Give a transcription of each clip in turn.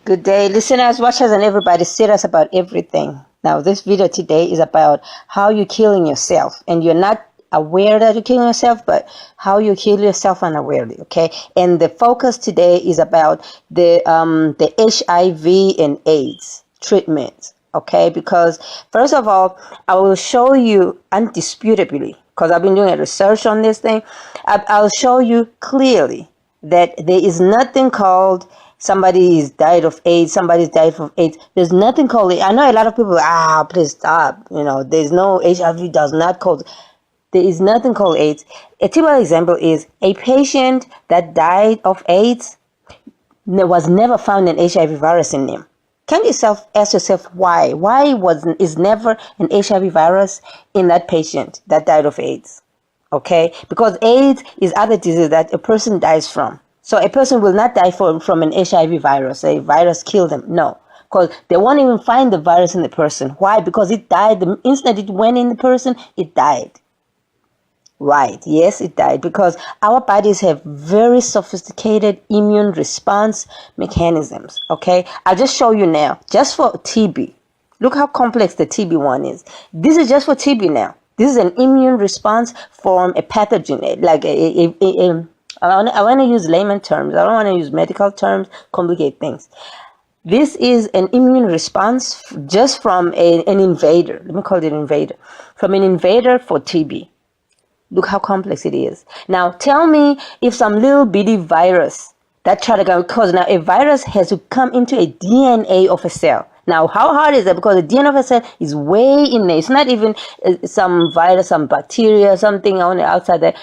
Good day, listeners, watchers, and everybody. Serious about everything. Now, this video today is about how you're killing yourself, and you're not aware that you're killing yourself, but how you kill yourself unawarely. Okay, and the focus today is about the HIV and AIDS treatment. Okay, because first of all, I will show you undisputably, because I've been doing a research on this thing. I'll show you clearly that there is nothing called somebody's died of AIDS, somebody's died of AIDS. There's nothing called it. I know a lot of people, please stop. There's no HIV does not cause. There is nothing called AIDS. A typical example is a patient that died of AIDS. There was never found an HIV virus in him. Can you ask yourself why? Why is never an HIV virus in that patient that died of AIDS? Okay, because AIDS is other disease that a person dies from. So a person will not die from an HIV virus. A virus killed them. No, because they won't even find the virus in the person. Why? Because it died. The instant it went in the person, it died. Right. Yes, it died. Because our bodies have very sophisticated immune response mechanisms. Okay, I'll just show you now. Just for TB. Look how complex the TB one is. This is just for TB now. This is an immune response from a pathogen, like I want to use layman terms. I don't want to use medical terms, complicate things. This is an immune response just from an invader. Let me call it an invader. From an invader for TB. Look how complex it is. Now, tell me if some little bitty virus that try to go, because now a virus has to come into a DNA of a cell. Now, how hard is that? Because the DNA of a cell is way in there. It's not even some virus, some bacteria, something on the outside there.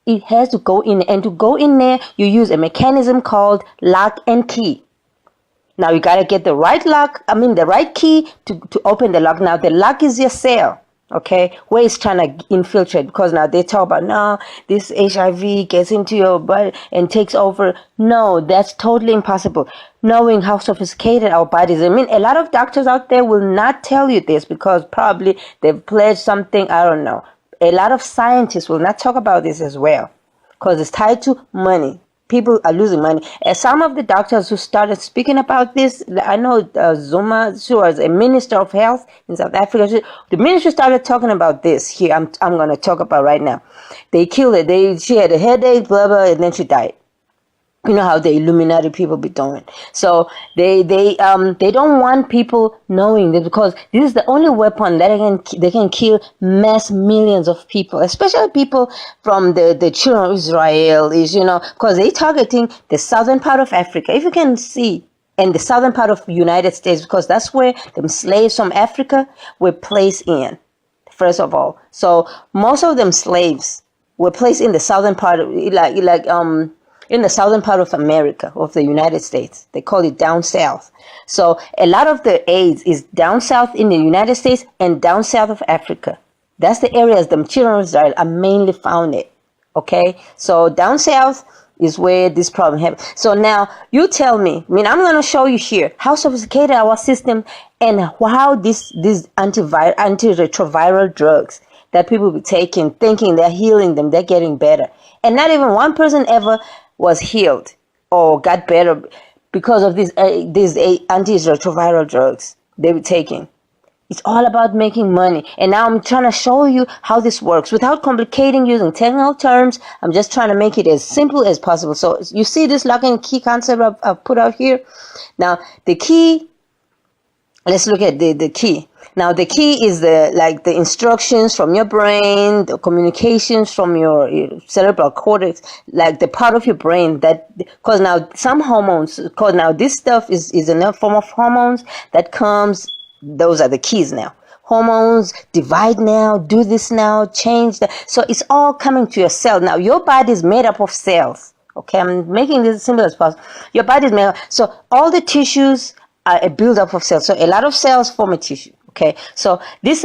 It has to go in, and to go in there, you use a mechanism called lock and key. Now, you got to get the right the right key to open the lock. Now, the lock is your cell, okay, where it's trying to infiltrate, because now they talk about, no, this HIV gets into your body and takes over. No, that's totally impossible. Knowing how sophisticated our bodies are. I mean, a lot of doctors out there will not tell you this because probably they've pledged something, I don't know. A lot of scientists will not talk about this as well because it's tied to money. People are losing money. And some of the doctors who started speaking about this, I know Zuma, she was a minister of health in South Africa. The minister started talking about this here. I'm going to talk about right now. They killed her. She had a headache, blah, blah, and then she died. You know how the Illuminati people be doing. So they don't want people knowing this, because this is the only weapon that they can kill mass millions of people, especially people from the children of Israel, because they targeting the southern part of Africa. If you can see, and the southern part of the United States, because that's where the slaves from Africa were placed in, first of all. So most of them slaves were placed in the southern part of in the southern part of America, of the United States. They call it down south. So a lot of the AIDS is down south in the United States and down south of Africa. That's the areas the children of Israel are mainly founded. Okay? So down south is where this problem happens. So now you tell me, I'm going to show you here how sophisticated our system and how these antiretroviral drugs that people be taking, thinking they're healing them, they're getting better. And not even one person ever was healed or got better because of these antiretroviral drugs they were taking. It's all about making money. And now I'm trying to show you how this works without complicating using technical terms. I'm just trying to make it as simple as possible. So you see this lock and key concept I've put out here. Now the key, let's look at the key. Now the key is the instructions from your brain, the communications from your cerebral cortex, like the part of your brain that, because now some hormones, because now this stuff is a form of hormones that comes, those are the keys now. Hormones divide now, do this now, change that. So it's all coming to your cell. Now your body is made up of cells. Okay, I'm making this as simple as possible. Your body is made up. So all the tissues are a buildup of cells. So a lot of cells form a tissue. Okay, so these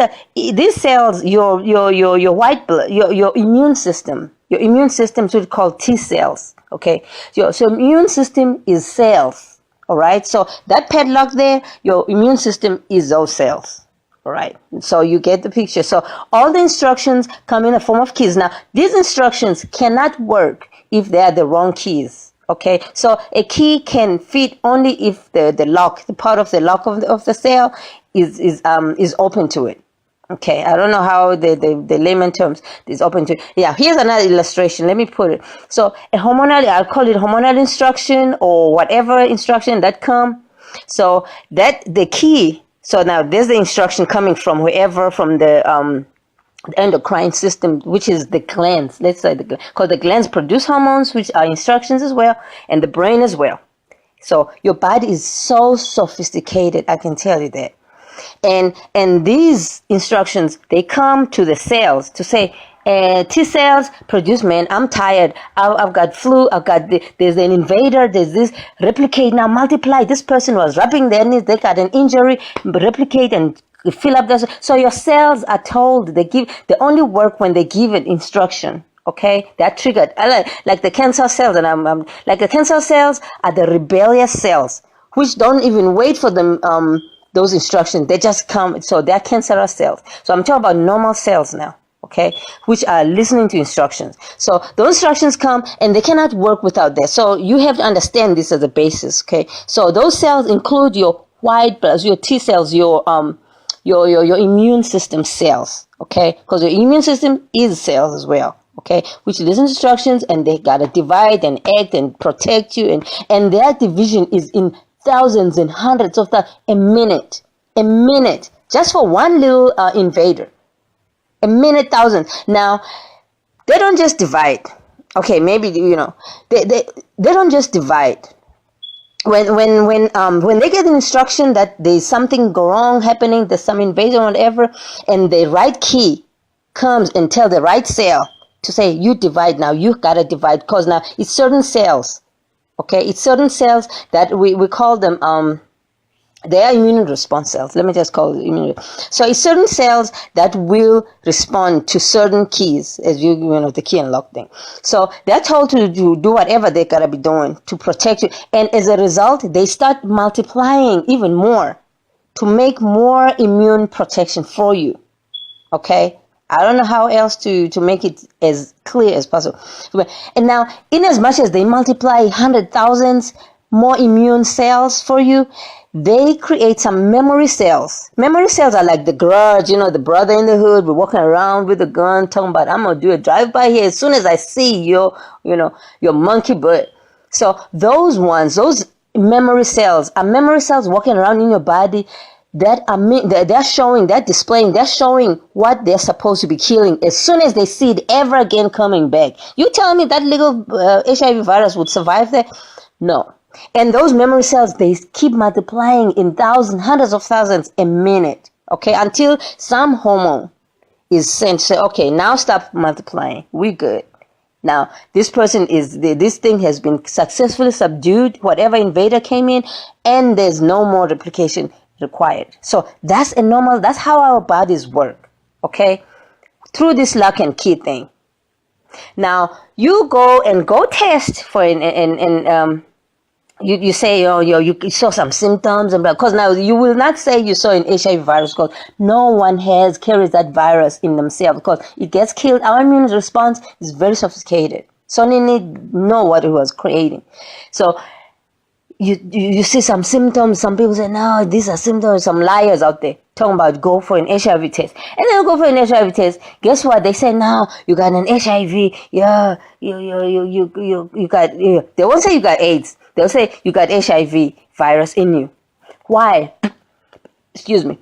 cells, your white blood, your immune system is what we call T cells. Okay, so immune system is cells. All right, so that padlock there, your immune system is those cells. All right, so you get the picture. So all the instructions come in the form of keys. Now, these instructions cannot work if they are the wrong keys. Okay, so a key can fit only if the lock, the part of the lock of the cell is open to it. Okay, I don't know how the layman terms is open to it. Yeah, here's another illustration. Let me put it. So a hormonal, I'll call it hormonal instruction or whatever instruction that come. So that the key. So now there's the instruction coming from whoever, from the endocrine system, which is the glands. Let's say because the glands produce hormones, which are instructions as well, and the brain as well. So your body is so sophisticated, I can tell you that. And these instructions, they come to the cells to say, T cells produce, man, I'm tired. I've got flu. There's an invader. There's this, replicate now, multiply. This person was rubbing their knees. They got an injury. Replicate and fill up those. So your cells are told, they only work when they give an instruction. Okay, that triggered. Like the cancer cells, and I'm like the cancer cells are the rebellious cells, which don't even wait for them. Those instructions, they just come. So they're cancerous cells. So I'm talking about normal cells now. Okay, which are listening to instructions. So those instructions come, and they cannot work without that. So you have to understand this as a basis. Okay, so those cells include your white blood, your T cells, your immune system cells. Okay, because your immune system is cells as well. Okay, which listen to instructions, and they gotta divide and act and protect you, and their division is in thousands and hundreds of thousands a minute, just for one little invader. A minute, thousands. Now, they don't just divide. Okay, maybe they don't just divide. When they get an instruction that there's something wrong happening, there's some invasion or whatever, and the right key comes and tell the right cell to say, you divide now, you gotta divide, because now it's certain cells. Okay, it's certain cells that we call them they are immune response cells. Let me just call it immune. So it's certain cells that will respond to certain keys, as the key and lock thing. So they're told to do whatever they gotta be doing to protect you, and as a result, they start multiplying even more to make more immune protection for you. Okay, I don't know how else to make it as clear as possible. And now, in as much as they multiply 100,000 more immune cells for you, they create some memory cells. Memory cells are like the grudge, the brother in the hood, we're walking around with a gun, talking about, I'm going to do a drive-by here as soon as I see your monkey butt. So those memory cells are memory cells walking around in your body that they're showing what they're supposed to be killing as soon as they see it ever again coming back. You tell me that little HIV virus would survive that? No. And those memory cells, they keep multiplying in thousands, hundreds of thousands a minute, okay, until some hormone is sent to say, okay, now stop multiplying. We're good. Now, this thing has been successfully subdued, whatever invader came in, and there's no more replication required. So that's how our bodies work, okay, through this lock and key thing. Now, you go test for you say, you saw some symptoms, and because now you will not say you saw an HIV virus, because no one carries that virus in themselves, because it gets killed. Our immune response is very sophisticated, so they need know what it was creating. So you see some symptoms. Some people say, no, these are symptoms. Some liars out there talking about go for an HIV test, and then go for an HIV test. Guess what? They say, no, you got an HIV. Yeah, you got. Yeah. They won't say you got AIDS. They'll say you got HIV virus in you. Why? Excuse me.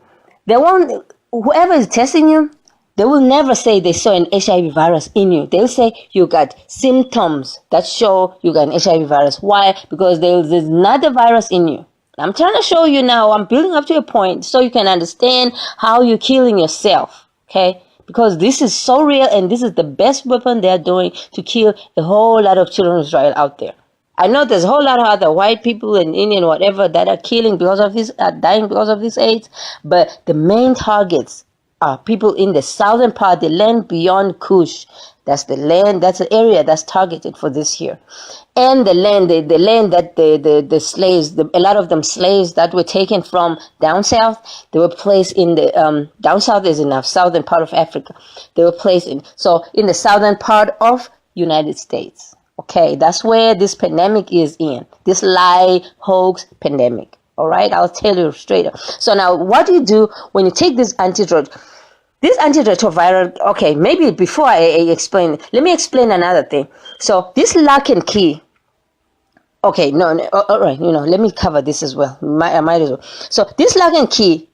They won't. Whoever is testing you, they will never say they saw an HIV virus in you. They'll say you got symptoms that show you got an HIV virus. Why? Because there's not a virus in you. I'm trying to show you now. I'm building up to a point so you can understand how you're killing yourself. Okay? Because this is so real, and this is the best weapon they're doing to kill a whole lot of children of Israel out there. I know there's a whole lot of other white people and Indian whatever that are killing because of this, dying because of this AIDS, but the main targets are people in the southern part, the land beyond Kush. That's the land, that's the area that's targeted for this here. And the land that the slaves, a lot of them slaves that were taken from down south, they were placed in the, down south is in the southern part of Africa. They were placed in the southern part of United States. Okay, that's where this pandemic is in. This lie, hoax, pandemic. All right, I'll tell you straight up. So now, what do you do when you take this antiretroviral? Okay, maybe before I explain, let me explain another thing. So this lock and key. Okay, no, all right, let me cover this as well. I might as well. So this lock and key,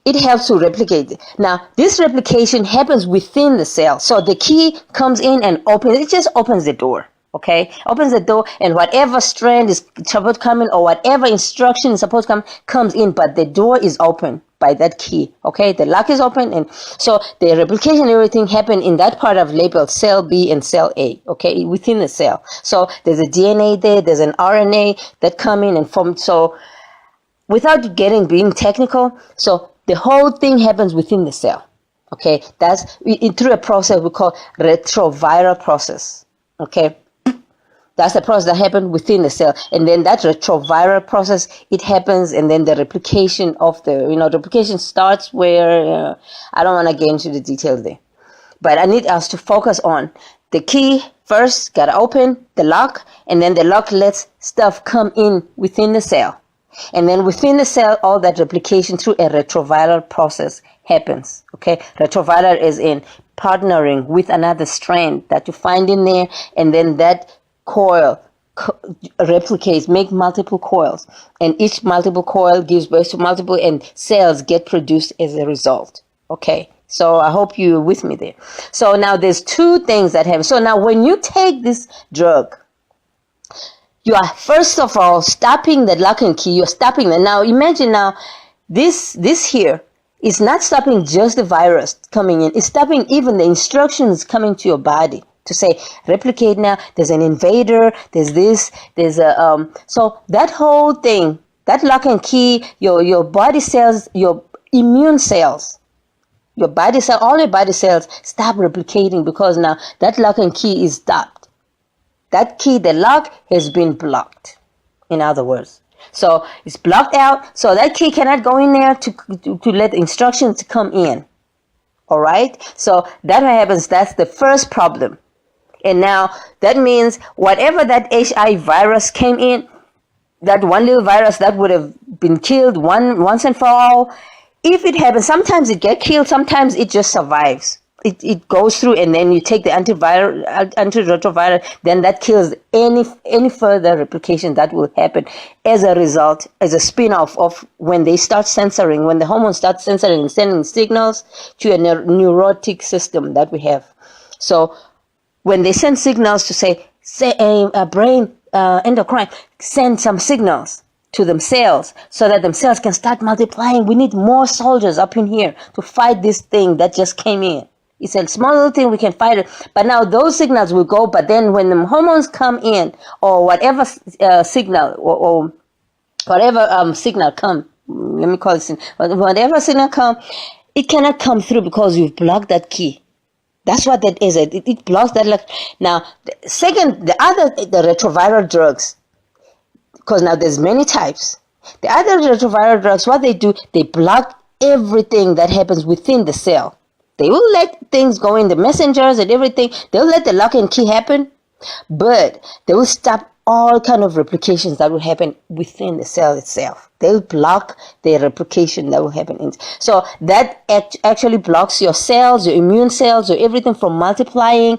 it helps to replicate. Now, this replication happens within the cell. So the key comes in and opens. It just opens the door. Okay, opens the door, and whatever strand is supposed to come in, or whatever instruction is supposed to come, comes in. But the door is open by that key. Okay, the lock is open, and so the replication and everything happen in that part of labeled cell B and cell A. Okay, within the cell. So there's a DNA there. There's an RNA that come in and form. So without being technical, so the whole thing happens within the cell. Okay, that's through a process we call retroviral process. Okay. That's the process that happens within the cell. And then that retroviral process, it happens, and then the replication of replication starts where, I don't want to get into the details there. But I need us to focus on the key first, got to open the lock, and then the lock lets stuff come in within the cell. And then within the cell, all that replication through a retroviral process happens. Okay, retroviral is in partnering with another strand that you find in there, and then that coil replicates, make multiple coils, and each multiple coil gives birth to multiple, and cells get produced as a result. Okay, so I hope you're with me there. So now there's two things that happen. So now when you take this drug, you are first of all stopping the lock and key. You're stopping that. Now imagine now this here is not stopping just the virus coming in. It's stopping even the instructions coming to your body to say replicate now. There's an invader. There's this. There's a so that whole thing, that lock and key, your body cells, your immune cells, your body cell, all your body cells stop replicating because now that lock and key is stopped. That key, the lock, has been blocked. In other words, so it's blocked out. So that key cannot go in there to let the instructions come in. All right. So that happens. That's the first problem. And now that means whatever that HIV virus came in, that one little virus that would have been killed once and for all, if it happens, sometimes it gets killed, sometimes it just survives. It goes through, and then you take the antiretroviral, then that kills any further replication that will happen as a result, as a spin-off of when they start censoring, when the hormones start censoring and sending signals to a neurotic system that we have. So when they send signals to say a brain endocrine, send some signals to themselves so that themselves can start multiplying. We need more soldiers up in here to fight this thing that just came in. It's a small little thing, we can fight it. But now those signals will go, but then when the hormones come in, or whatever signal, or whatever signal come, let me call it, whatever signal come, it cannot come through because you've blocked that key. That's what that is. It blocks that. Now, second, the retroviral drugs, because now there's many types. The other retroviral drugs, what they do, they block everything that happens within the cell. They will let things go in, the messengers and everything. They'll let the lock and key happen, but they will stop all kind of replications that will happen within the cell itself. They'll block the replication that will happen. So that actually blocks your cells, your immune cells, or everything from multiplying,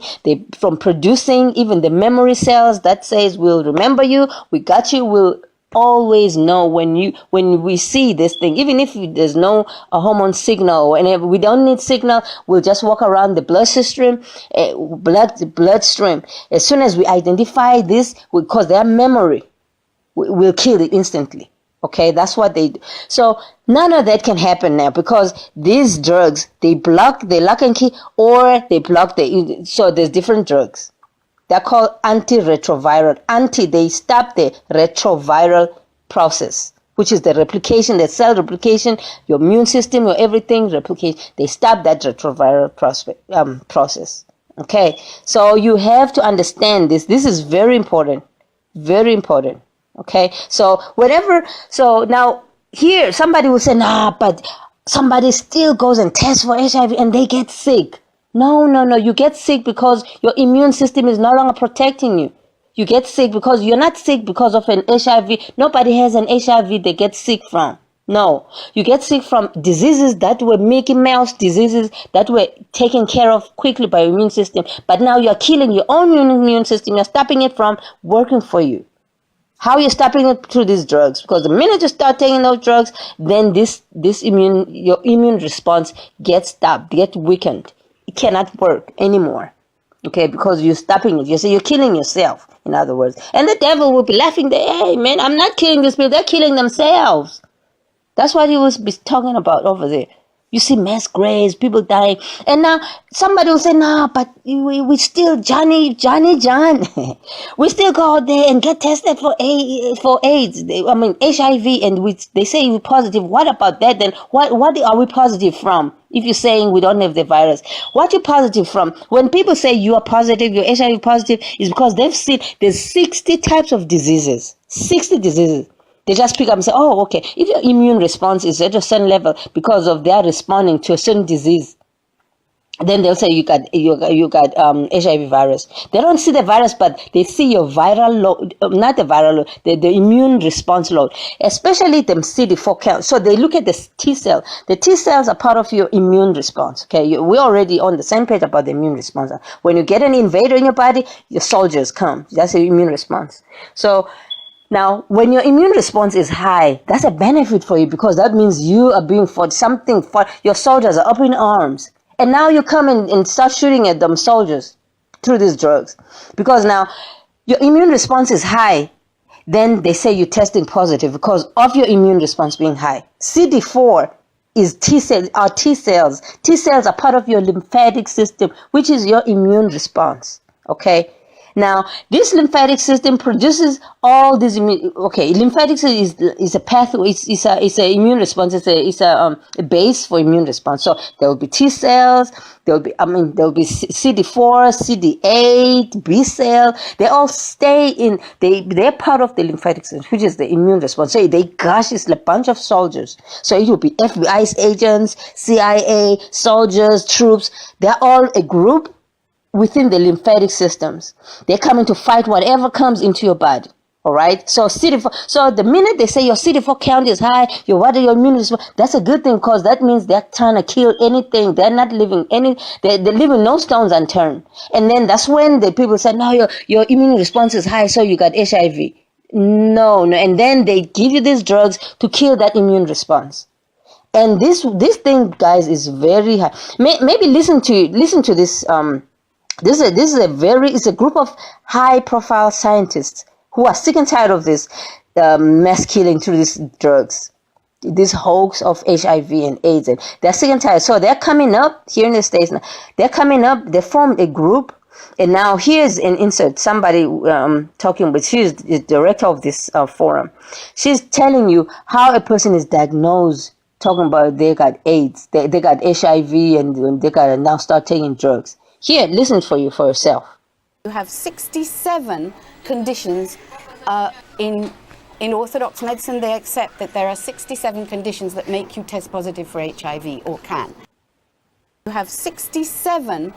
from producing, even the memory cells that says, we'll remember you, we got you, we'll always know when we see this thing, even if there's no hormone signal, and we don't need signal, we'll just walk around the bloodstream. As soon as we identify this, because their memory, we'll kill it instantly. Okay, that's what they do. So none of that can happen now because these drugs, they block the lock and key, or they block so there's different drugs. They're called antiretroviral. They stop the retroviral process, which is the replication, the cell replication, your immune system, your everything replicate. They stop that retroviral process. Okay, so you have to understand this. This is very important. Very important. Okay, so now here somebody will say, nah, but somebody still goes and tests for HIV and they get sick. No, no, no. You get sick because your immune system is no longer protecting you. You get sick because you're not sick because of an HIV. Nobody has an HIV they get sick from. No, you get sick from diseases that were Mickey Mouse diseases that were taken care of quickly by your immune system. But now you're killing your own immune system. You're stopping it from working for you. How are you stopping it through these drugs? Because the minute you start taking those drugs, then your immune response gets stopped, gets weakened. It cannot work anymore. Okay, because you're stopping it. You say you're killing yourself, in other words. And the devil will be laughing, hey man, I'm not killing these people, they're killing themselves. That's what he was talking about over there. You see mass graves, people dying. And now somebody will say, no, but we still, John. We still go out there and get tested for AIDS. HIV, and they say you're positive. What about that then? What are we positive from? If you're saying we don't have the virus, what you positive from? When people say you are positive, you're HIV positive, is because they've seen there's 60 types of diseases. 60 diseases. They just pick up and say, oh, okay, if your immune response is at a certain level because of they are responding to a certain disease, then they'll say you got HIV virus. They don't see the virus, but they see your viral load, not the viral load, the immune response load, especially them CD4 count. So they look at the T cell. The T cells are part of your immune response. Okay, we're already on the same page about the immune response. When you get an invader in your body, your soldiers come. That's your immune response. So now, when your immune response is high, that's a benefit for you because that means you are being fought. Your soldiers are up in arms. And now you come and start shooting at them soldiers through these drugs. Because now your immune response is high. Then they say you're testing positive because of your immune response being high. CD4 is T cells, are T cells. T cells are part of your lymphatic system, which is your immune response. Okay? Now, this lymphatic system produces all these lymphatic is a pathway, it's a immune response, it's a base for immune response. So there will be T cells, there will be CD4, CD8, B cell. They all stay they're part of the lymphatic system, which is the immune response. So it's a bunch of soldiers. So it will be FBI agents, CIA, soldiers, troops. They're all a group within the lymphatic systems. They're coming to fight whatever comes into your body. All right. So So the minute they say your CD4 count is high, your immune response, that's a good thing because that means they're trying to kill anything. They're not leaving they're leaving no stones unturned. And then that's when the people say, no, your immune response is high, so you got HIV. No. And then they give you these drugs to kill that immune response. And this thing, guys, is very high. Maybe listen to this. It's a group of high-profile scientists who are sick and tired of this mass killing through these drugs, this hoax of HIV and AIDS. And they're sick and tired. So they're coming up here in the States now. They're coming up. They formed a group. And now here's an insert. Somebody talking with, she's the director of this forum. She's telling you how a person is diagnosed, talking about they got AIDS, they got HIV, and they got to now start taking drugs. Here, listen for yourself. You have 67 conditions in Orthodox medicine. They accept that there are 67 conditions that make you test positive for HIV or can. You have 67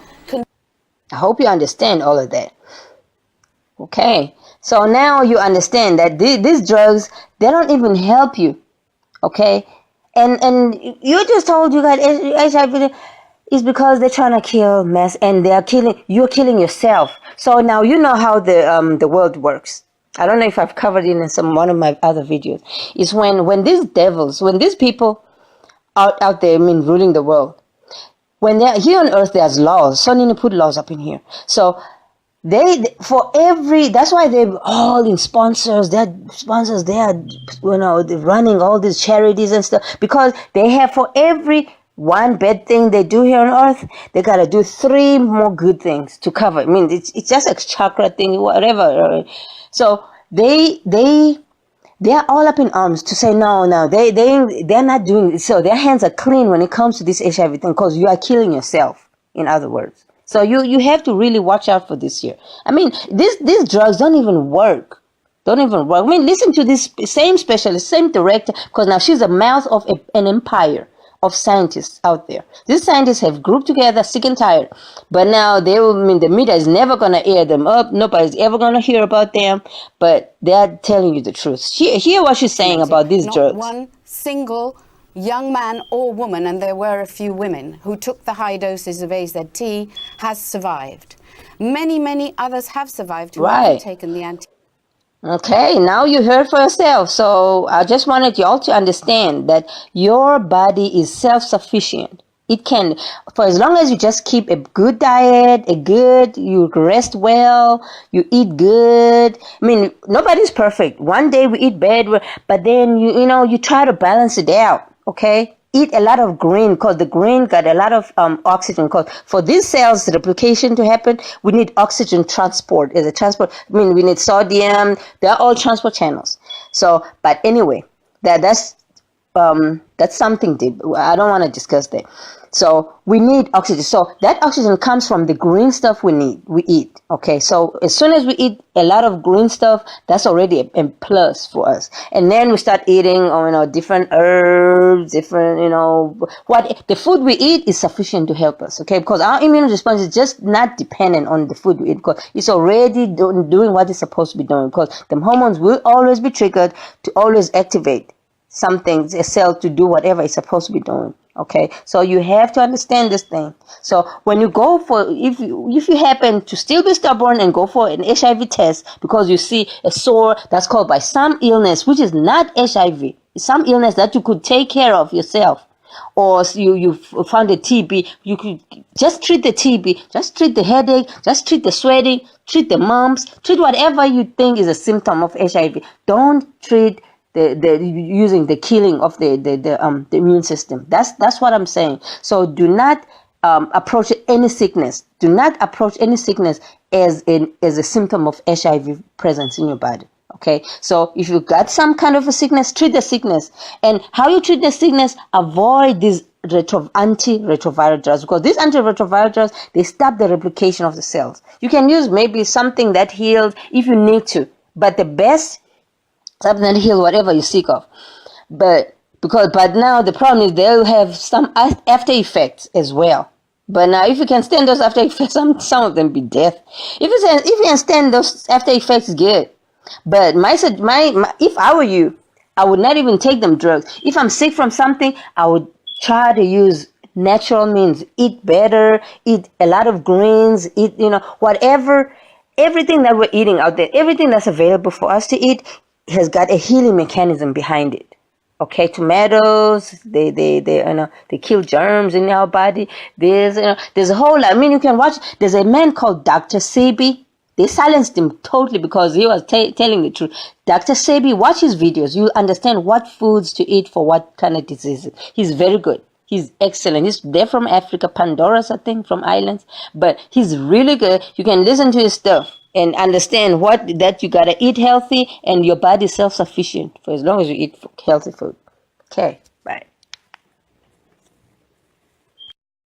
I hope you understand all of that. Okay, so now you understand that these drugs, they don't even help you. Okay, and you just told you got HIV. Is because they're trying to kill mass, and you're killing yourself. So now you know how the world works. I don't know if I've covered it in one of my other videos. It's when these people out there, ruling the world, when they're here on earth, there's laws. So need to put laws up in here. So that's why they're all in sponsors. They're running all these charities and stuff, because they have, for every one bad thing they do here on earth, they gotta do 3 more good things to cover. It's just a chakra thing, whatever. So they're all up in arms to say no, they're not doing it. So their hands are clean when it comes to this HIV thing, because you are killing yourself, in other words. So you have to really watch out for this here. These drugs don't even work. Listen to this same specialist, same director, because now she's the mouth of an empire. of scientists out there. These scientists have grouped together, sick and tired. But now the media is never going to air them up. Nobody's ever going to hear about them. But they're telling you the truth. Hear what she's saying about these drugs. Not one single young man or woman, and there were a few women, who took the high doses of AZT has survived. Many, many others have survived who haven't taken the anti. Okay, now you heard for yourself. So I just wanted you all to understand that your body is self-sufficient. It can, for as long as you just keep a good diet, you rest well, you eat good. I mean, nobody's perfect. One day we eat bad, but then you try to balance it out. Okay. Eat a lot of green, because the green got a lot of oxygen. Because for these cells replication to happen, we need oxygen transport as a transport. I mean, we need sodium. They're all transport channels. So, but anyway, that's something deep. I don't want to discuss that. So we need oxygen. So that oxygen comes from the green stuff we eat. Okay. So as soon as we eat a lot of green stuff, that's already a plus for us. And then we start eating, different herbs, what the food we eat is sufficient to help us. Okay. Because our immune response is just not dependent on the food we eat, because it's already doing what it's supposed to be doing, because the hormones will always be triggered to always activate something, a cell, to do whatever it's supposed to be doing. Okay, so you have to understand this thing. So when you go for, if you happen to still be stubborn and go for an HIV test because you see a sore that's caused by some illness, which is not HIV, it's some illness that you could take care of yourself, or you found a TB, you could just treat the TB, just treat the headache, just treat the sweating, treat the mumps, treat whatever you think is a symptom of HIV. Don't treat using the killing of the immune system. That's what I'm saying. So do not approach any sickness. Do not approach any sickness as a symptom of HIV presence in your body. Okay. So if you got some kind of a sickness, treat the sickness. And how you treat the sickness, avoid these anti-retroviral drugs, because these antiretroviral drugs, they stop the replication of the cells. You can use maybe something that heals if you need to, but the best, something that heal whatever you seek of. But now the problem is they'll have some after effects as well. But now if you can stand those after effects, some of them be death. If you can stand those after effects, good. But if I were you, I would not even take them drugs. If I'm sick from something, I would try to use natural means. Eat better, eat a lot of greens, eat, whatever, everything that we're eating out there, everything that's available for us to eat has got a healing mechanism behind it. Okay, tomatoes, they kill germs in our body. There's a whole lot. I mean, you can watch. There's a man called Dr. Sebi. They silenced him totally because he was telling the truth. Dr. Sebi, watch his videos. You'll understand what foods to eat for what kind of diseases. He's very good. He's excellent. They're from Africa, Pandora's, I think, from islands. But he's really good. You can listen to his stuff and understand that you gotta eat healthy, and your body is self-sufficient for as long as you eat healthy food. Okay.